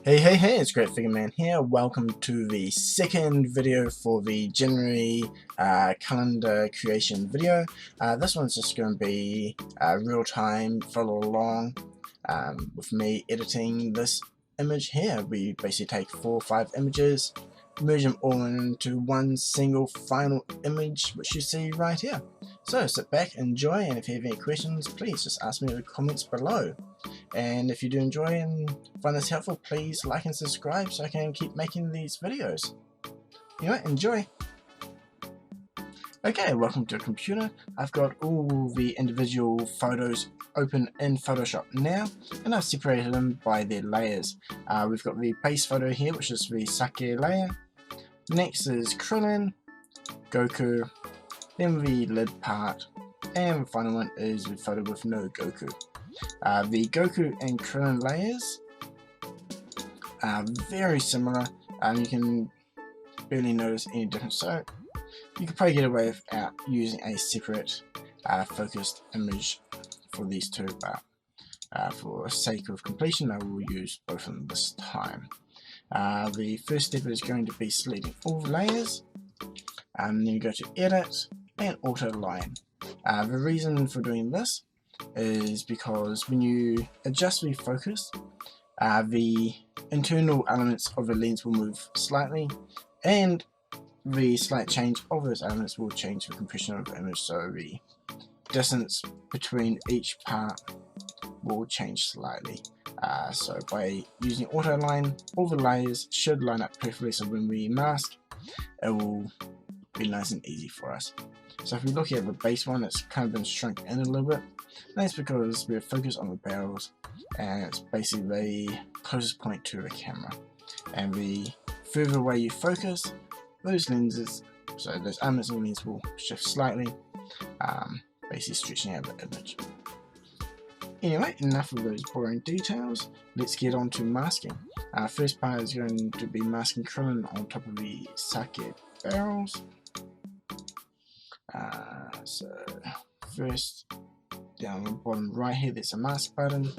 Hey, it's Great Figure Man here. Welcome to the second video for the January calendar creation video. This one's just going to be real time, follow along with me editing this image here. We basically take 4 or 5 images, merge them all into one single final image, which you see right here. So sit back, enjoy, and if you have any questions, please just ask me in the comments below. And if you do enjoy and find this helpful, please like and subscribe so I can keep making these videos. Anyway, enjoy! Okay, welcome to a computer. I've got all the individual photos open in Photoshop now, and I've separated them by their layers. We've got the base photo here, which is the Sake layer. Next is Krillin, Goku, then the lid part, and the final one is the photo with no Goku. The Goku and Krillin layers are very similar. You can barely notice any difference, so you could probably get away without using a separate focused image for these two, but for sake of completion I will use both of them this time. The first step is going to be selecting all the layers, then you go to edit and auto line. The reason for doing this is because when you adjust the focus, the internal elements of the lens will move slightly, and the slight change of those elements will change the compression of the image, so the distance between each part will change slightly. So by using auto line, all the layers should line up perfectly, so when we mask it will be nice and easy for us. So if we look at the base one, it's kind of been shrunk in a little bit. That's because we're focused on the barrels, and it's basically the closest point to the camera. And the further away you focus, those lenses, so those elements of the lens will shift slightly, basically stretching out the image. Anyway, enough of those boring details. Let's get on to masking. First part is going to be masking Krillin on top of the Sake barrels. So first, down the bottom right here, there's a mask button,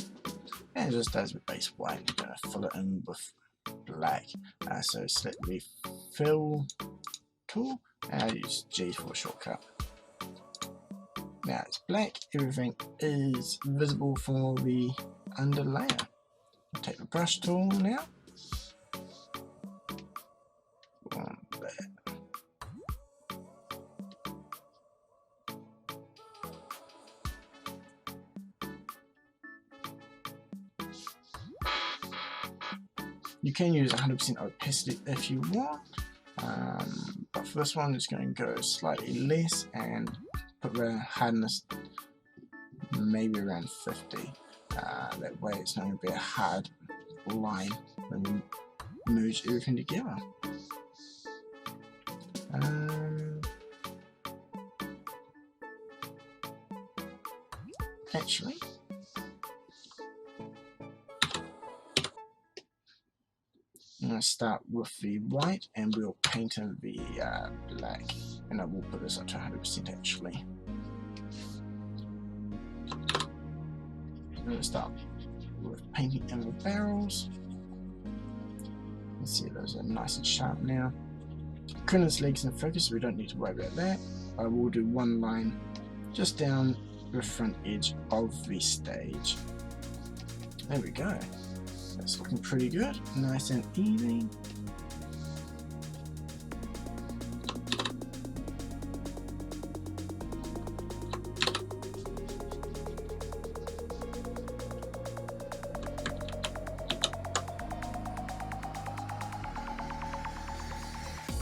and just as with base white, I'm going to fill it in with black. So select the fill tool, and I use G for a shortcut. Now it's black, everything is visible for the under layer. I'll take the brush tool now. You can use 100% opacity if you want, but for this one I'm just going to go slightly less and put the hardness maybe around 50. That way it's not going to be a hard line when we merge everything together. Actually, I'm going to start with the white and we'll paint in the black, and I will put this up to 100% actually. I'm going to start with painting in the barrels. You can see those are nice and sharp now. Krillin's legs in focus, so we don't need to worry about that. I will do one line just down the front edge of the stage. There we go. That's looking pretty good, nice and easy.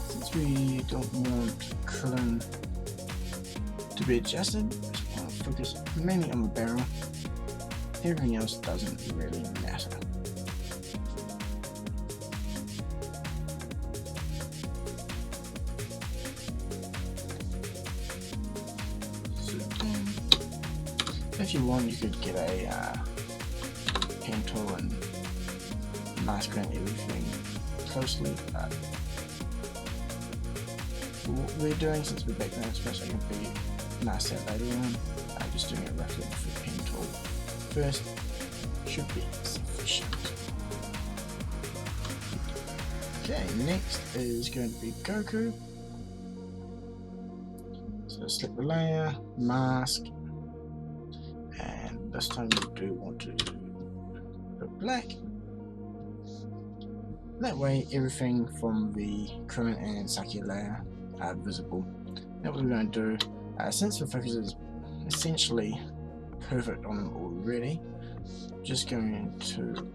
Since we don't want Krillin to be adjusted, just want to focus mainly on the barrel. Everything else doesn't really matter. If you want, you could get a pen tool and mask around everything closely, but for what we're doing, since we're background space, I can be masked out later on. I'm just doing it roughly with the pen tool first, should be sufficient. Okay, next is going to be Goku. So select the layer, mask, and this time we do want to go black. That way everything from the Krillin and Saki layer are visible. Now what we're going to do, since the focus is essentially perfect on them already, just going to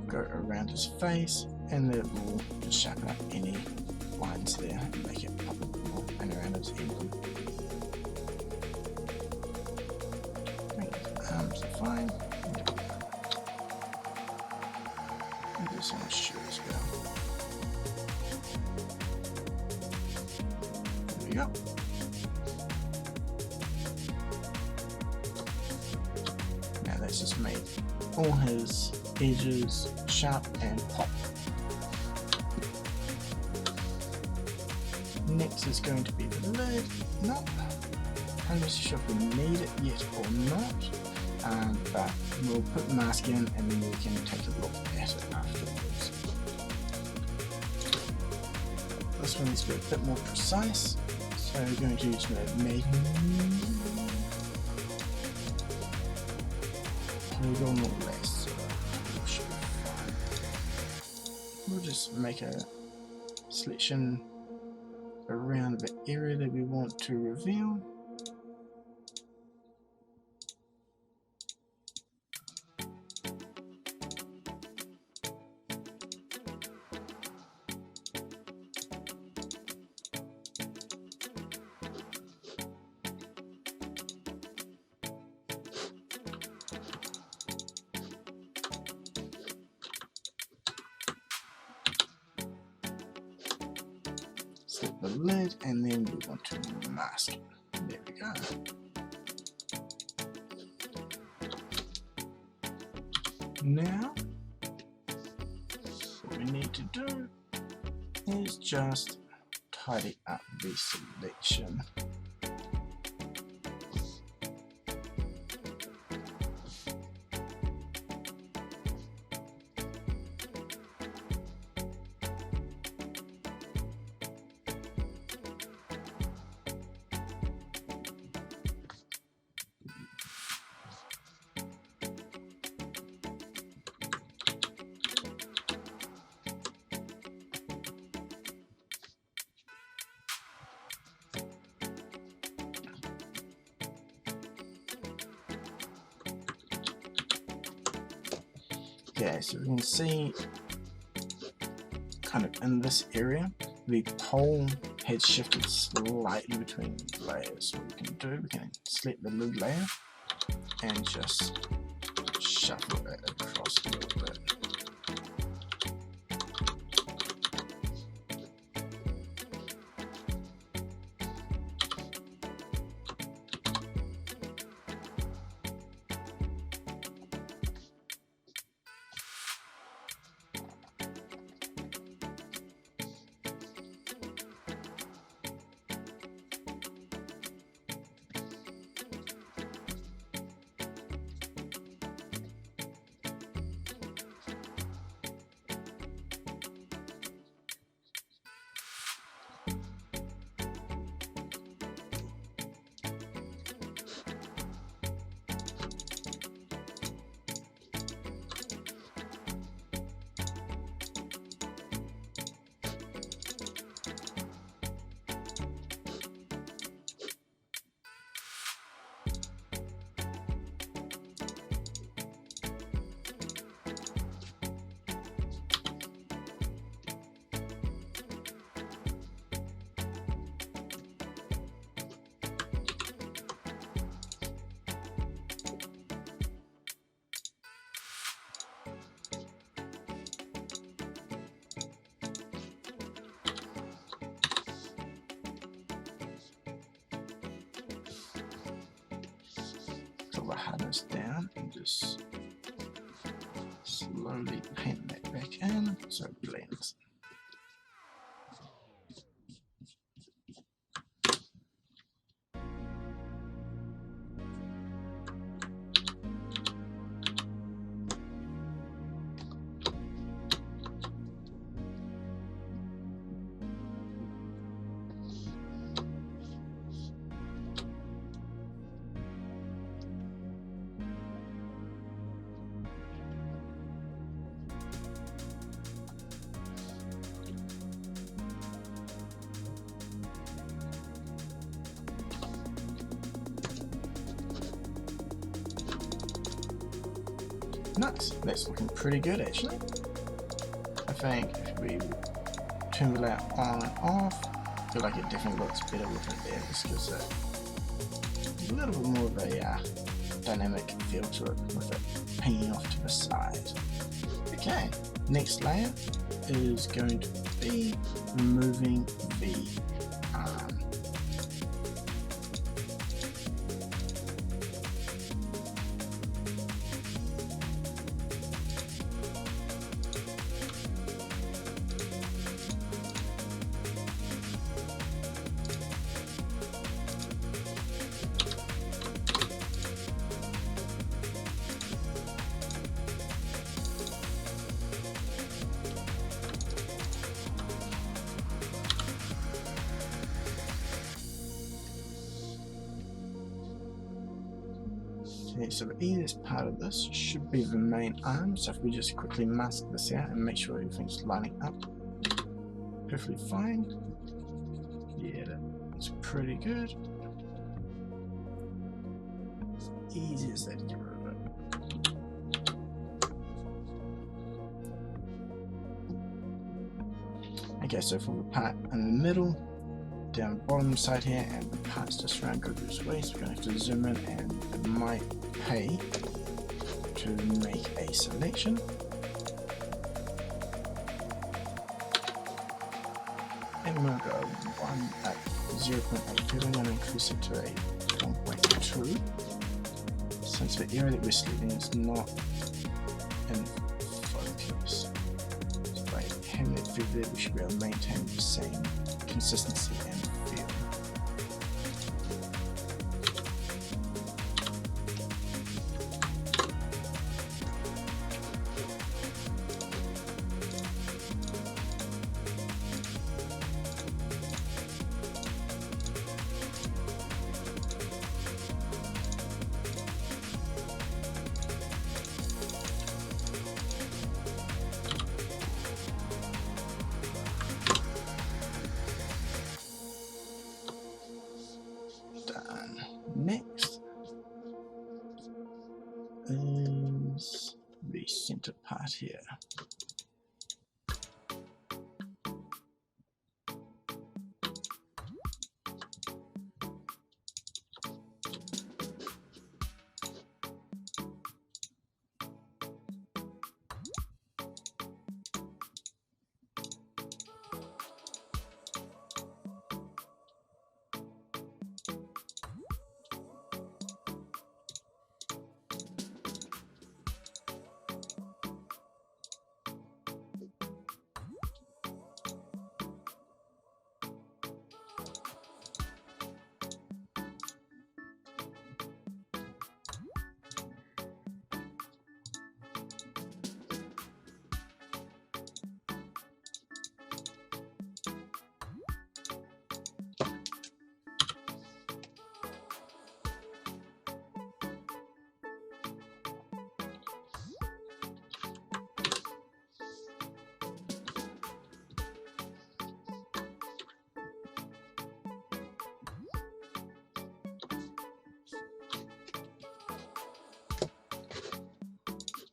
go around his face, and that will just sharpen up any lines there and make it pop a bit more, and around his emblem. His arms are fine. And do some shoe as well. There we go. Now that's just made all his edges sharp and pop. Next is going to be the lid. Not 100% sure if we need it yet or not, but we'll put the mask in and then we can take a look at it afterwards. This one needs to be a bit more precise, so we're going to use polygonal less. We'll just make a selection around the area that we want to reveal. Select the lid and then we want to mask it. There we go. Now, what we need to do is just tidy up the selection. Okay, so we can see kind of in this area, the pole has shifted slightly between layers. So what we can do, we can select the lid layer and just shuffle it across a little bit. The harness down and just slowly paint that back in so it blends. Nice, that's looking pretty good actually. I think if we turn the layer on and off, I feel like it definitely looks better with it there. This gives it a little bit more of a dynamic feel to it with it hanging off to the side. Okay, next layer is going to be removing the okay, so the easiest part of this should be the main arm, so if we just quickly mask this out and make sure everything's lining up perfectly fine. Yeah, that's pretty good. Easy as that to get rid of it. Okay, so for the part in the middle, down the bottom side here, and the parts just around Goku's waist, we're going to have to zoom in, and it might pay to make a selection. And we're going to go 1 at 0.8, we're going to increase it to a 1.2. Since the area that we're selecting is not in focus, so by having it through there, we should be able to maintain the same consistency and feel. Next is the center part here.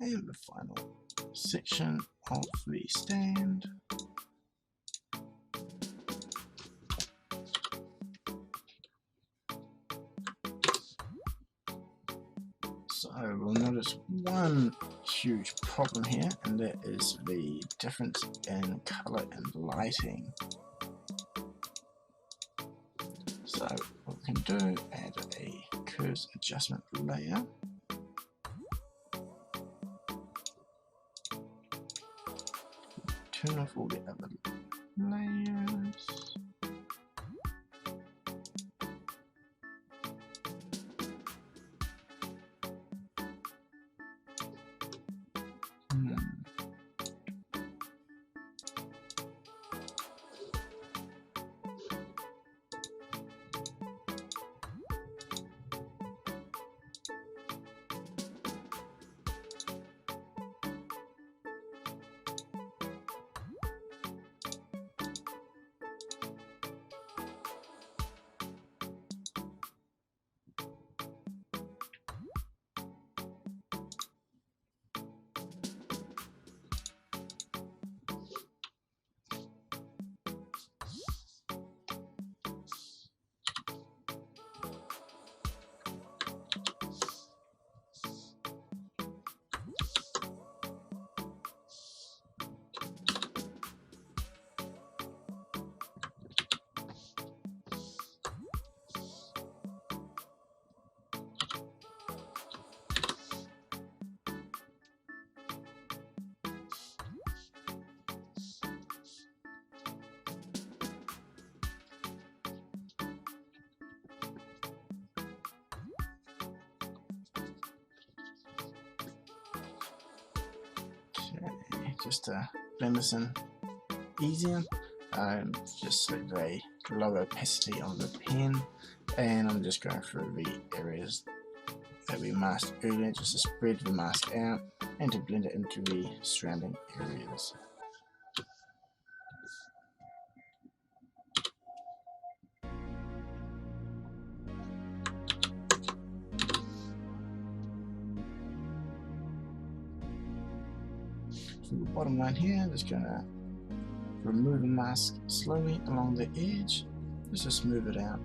And the final section of the stand. So we'll notice one huge problem here, and that is the difference in color and lighting. So what we can do, add a curves adjustment layer. Turn off all the other layers. just to blend this in easier. Just select the lower opacity on the pen, and I'm just going through the areas that we masked earlier just to spread the mask out and to blend it into the surrounding areas. From the bottom line here, I'm just going to remove the mask slowly along the edge, just to smooth it out,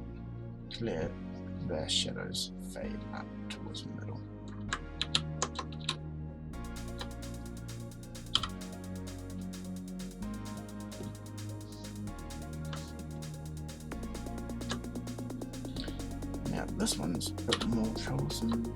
clear the shadows, fade up towards the middle. Now this one's a bit more troublesome.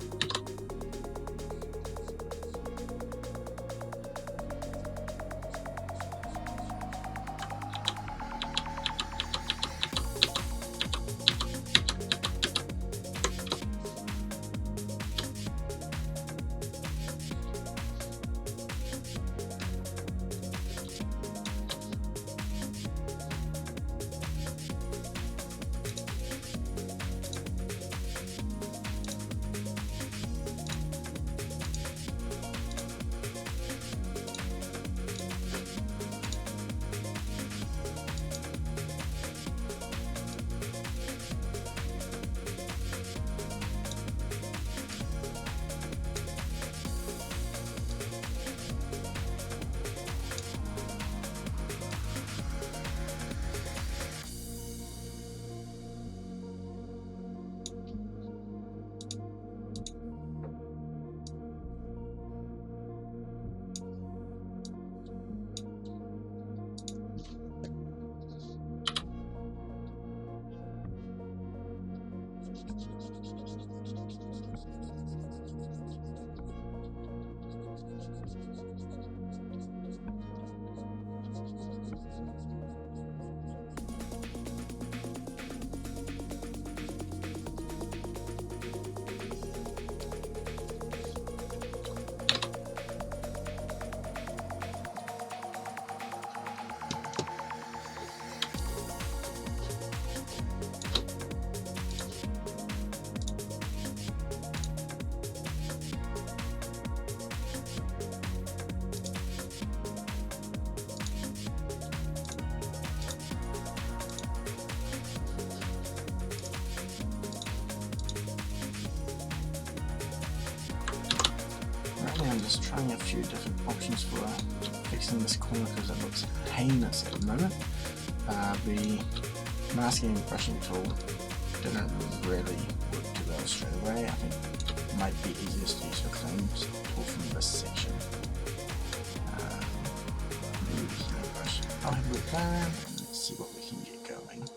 I'm just trying a few different options for fixing this corner because it looks heinous at the moment. The masking and brushing tool didn't really work too well straight away. I think it might be easiest to use the cleanse tool from this section. I'll have a look around and let's see what we can get going.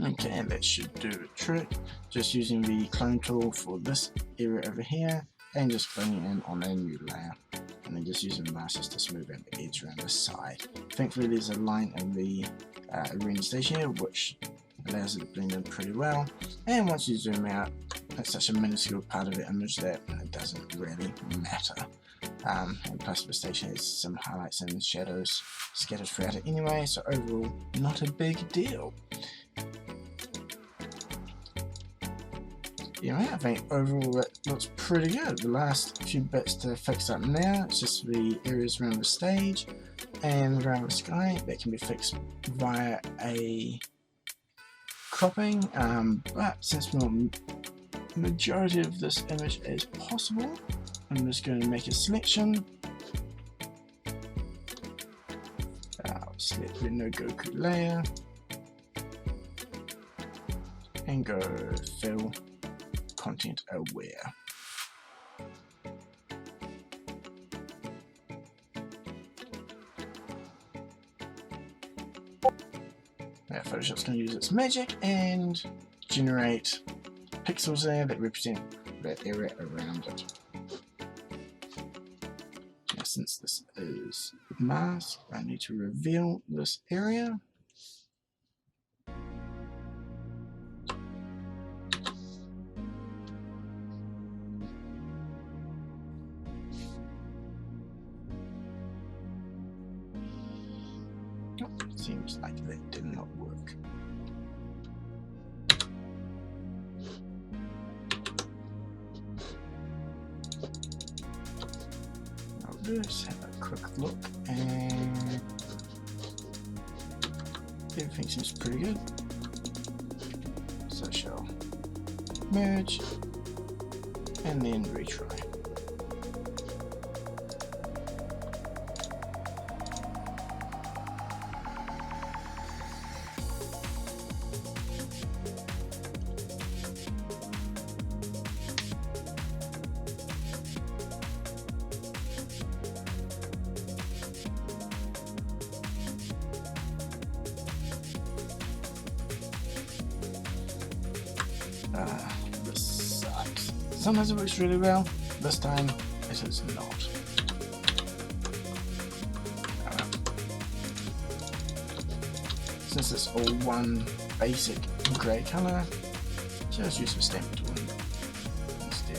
Okay, and that should do the trick. Just using the clone tool for this area over here, and just cloning in on a new layer. And then just using masters to smooth out the edge around the side. Thankfully there's a line in the arena stage here which allows it to blend in pretty well, and once you zoom out, it's such a minuscule part of the image that it doesn't really matter. And plus the stage has some highlights and shadows scattered throughout it anyway, so overall not a big deal. Yeah, I think overall it looks pretty good. The last few bits to fix up now, it's just the areas around the stage and around the sky that can be fixed via a cropping, but since we want the majority of this image as possible, I'm just going to make a selection. I'll select the No Goku layer and go fill content aware. Now Photoshop's going to use its magic and generate pixels there that represent that area around it. Now since this is mask, I need to reveal this area. Seems like that did not work. I'll just have a quick look, and everything seems pretty good. So I shall merge and then retry. This sucks. Sometimes it works really well, this time it is not. Since it's all one basic grey colour, just use the stamp tool instead.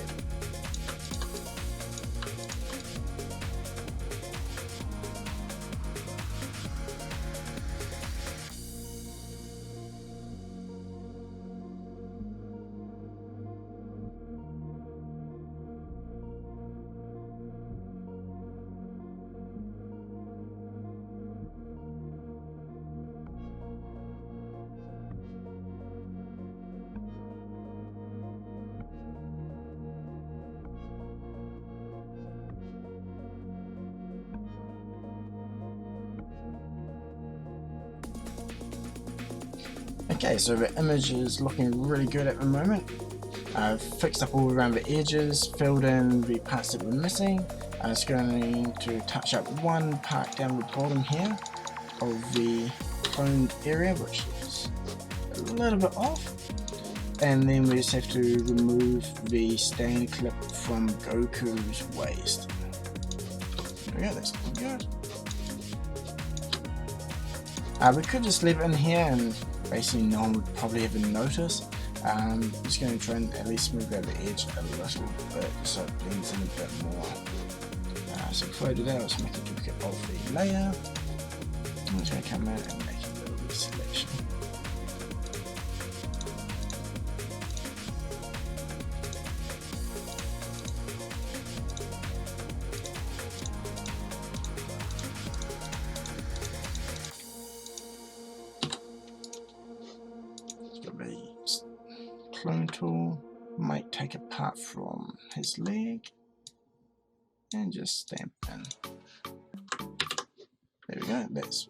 Okay, so the image is looking really good at the moment. I've fixed up all around the edges, filled in the parts that were missing. I'm just going to touch up one part down the bottom here of the cloned area, which is a little bit off. And then we just have to remove the stand clip from Goku's waist. There we go, that's looking good. We could just leave it in here and basically no one would probably even notice. I'm just going to try and at least smooth out the edge a little bit so it blends in a bit more. So before I do that, I'll just make a duplicate of the layer. I'm just going to come in and make a little selection. Clone tool, might take a part from his leg and just stamp in. There we go, that's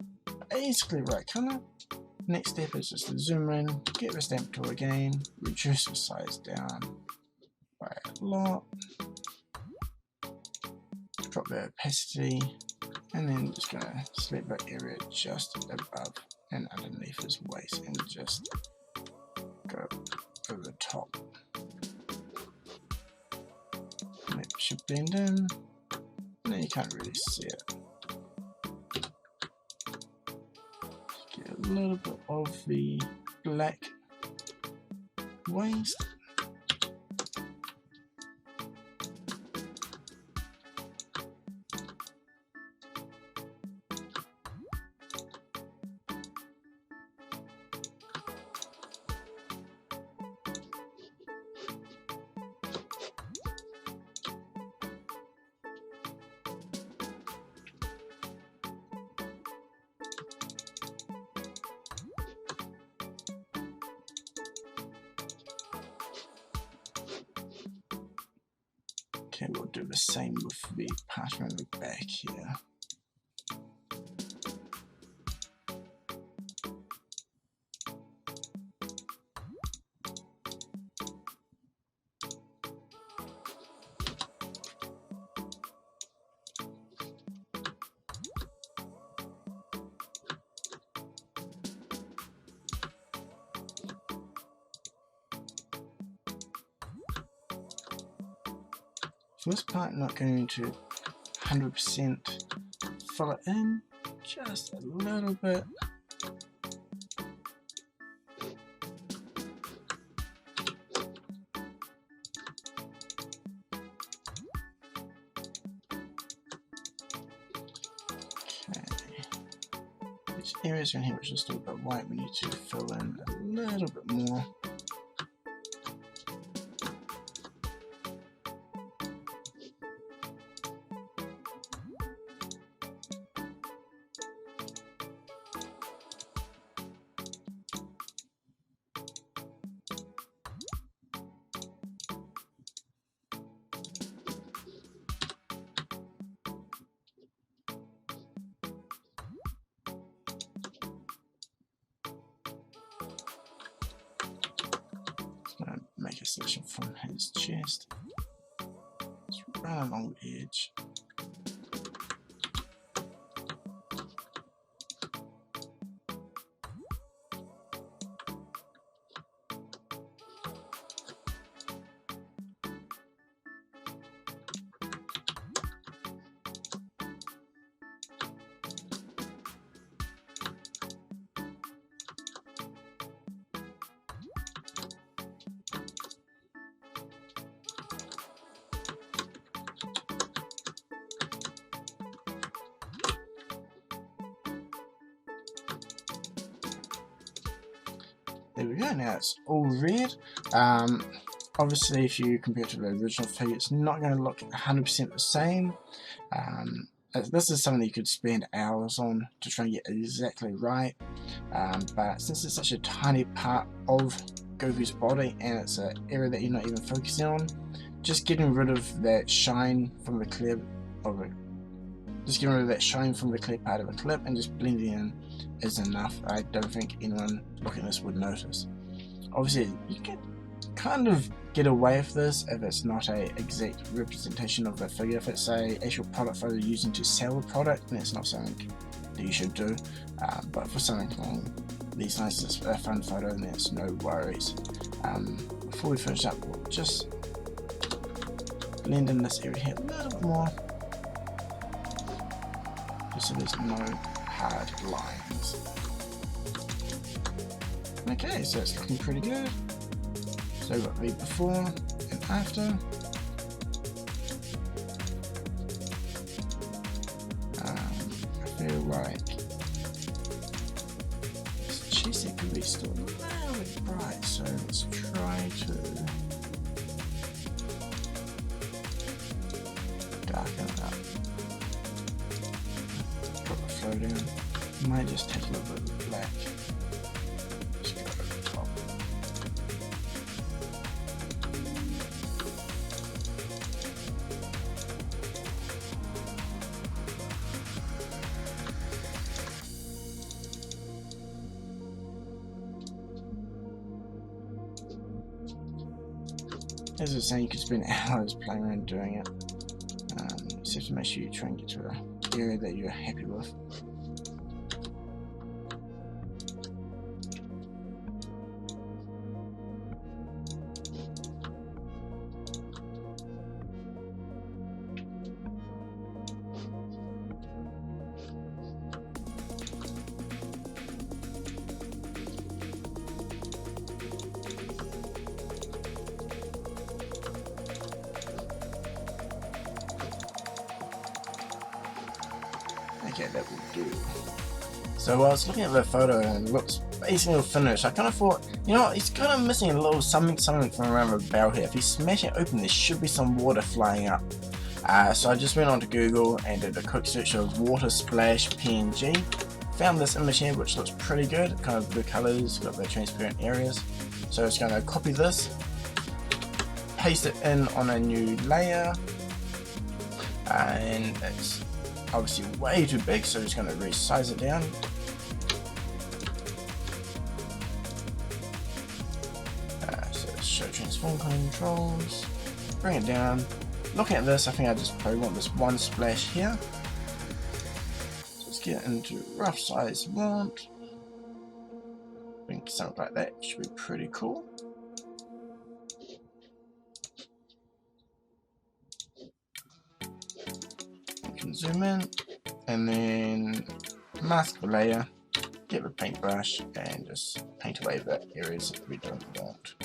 basically right colour. Next step is just to zoom in, get the stamp tool again, reduce the size down by a lot, drop the opacity, and then just gonna select that area just above and underneath his waist and just go over the top. It should blend in. No, you can't really see it. Get a little bit of the black waste. Okay, we'll do the same with the pattern on the back here. For this part, I'm not going to 100% fill it in, just a little bit. Okay, there's areas around here which are still a bit white, we need to fill in a little bit more. Make a section from his chest. Just run along the edge. There we go, now it's all red. Obviously if you compare it to the original figure, it's not going to look 100% the same. This is something that you could spend hours on to try and get exactly right, but since it's such a tiny part of Goku's body and it's an area that you're not even focusing on, just getting rid of that shine from the clear of it. Just getting rid of that shine from the clear part of a clip and just blending in is enough. I don't think anyone looking at this would notice. Obviously, you can kind of get away with this if it's not a exact representation of the figure. If it's a actual product photo using to sell the product, then it's not something that you should do. But for something along these lines, it's a fun photo, and there's no worries. Before we finish up, we'll just blend in this area here a little bit more, so there's no hard lines. Okay, so it's looking pretty good. So we've got the before and after. I feel like this chest could be still a little bit bright, so let's try to darken it up. Down. Might just take a little bit of black. Just go over the top. As I was saying, you could spend hours playing around doing it. Just have to make sure you try and get to an area that you're happy with. Okay, that will do. So I was looking at the photo and it looks basically finished. I kind of thought, you know, he's kind of missing a little something from around the barrel here. If you smash it open, there should be some water flying up. So I just went on to Google and did a quick search of water splash PNG. Found this image here which looks pretty good, kind of blue colors, got the transparent areas. So I'm just going to copy this, paste it in on a new layer, and it's obviously way too big, so I'm just going to resize it down. So show transform controls, bring it down. Looking at this, I think I just probably want this one splash here. So let's get into rough size font. I think something like that should be pretty cool. You can zoom in and then mask the layer, get the paintbrush and just paint away the areas that we don't want.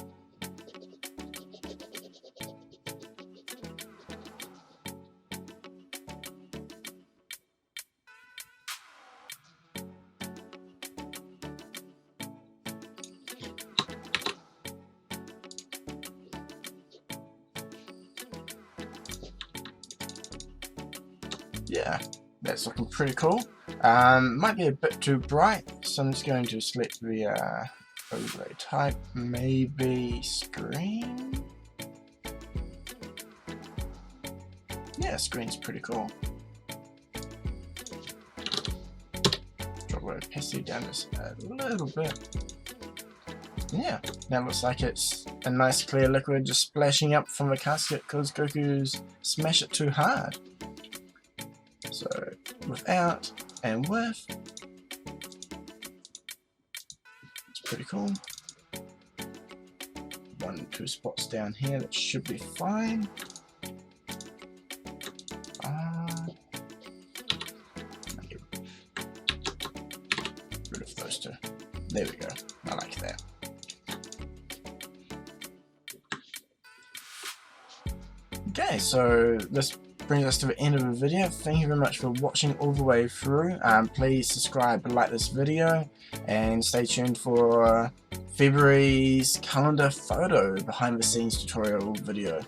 Yeah, that's looking pretty cool. Might be a bit too bright, so I'm just going to select the overlay type, maybe screen. Yeah, screen's pretty cool. Drop the opacity down just a little bit. Yeah, now looks like it's a nice clear liquid just splashing up from the casket because Goku's smashed it too hard. So without and with, it's pretty cool. 1, 2 spots down here, that should be fine. Get rid of those two. There we go. I like that. Okay, so this brings us to the end of the video. Thank you very much for watching all the way through. Please subscribe and like this video, and stay tuned for February's calendar photo behind the scenes tutorial video.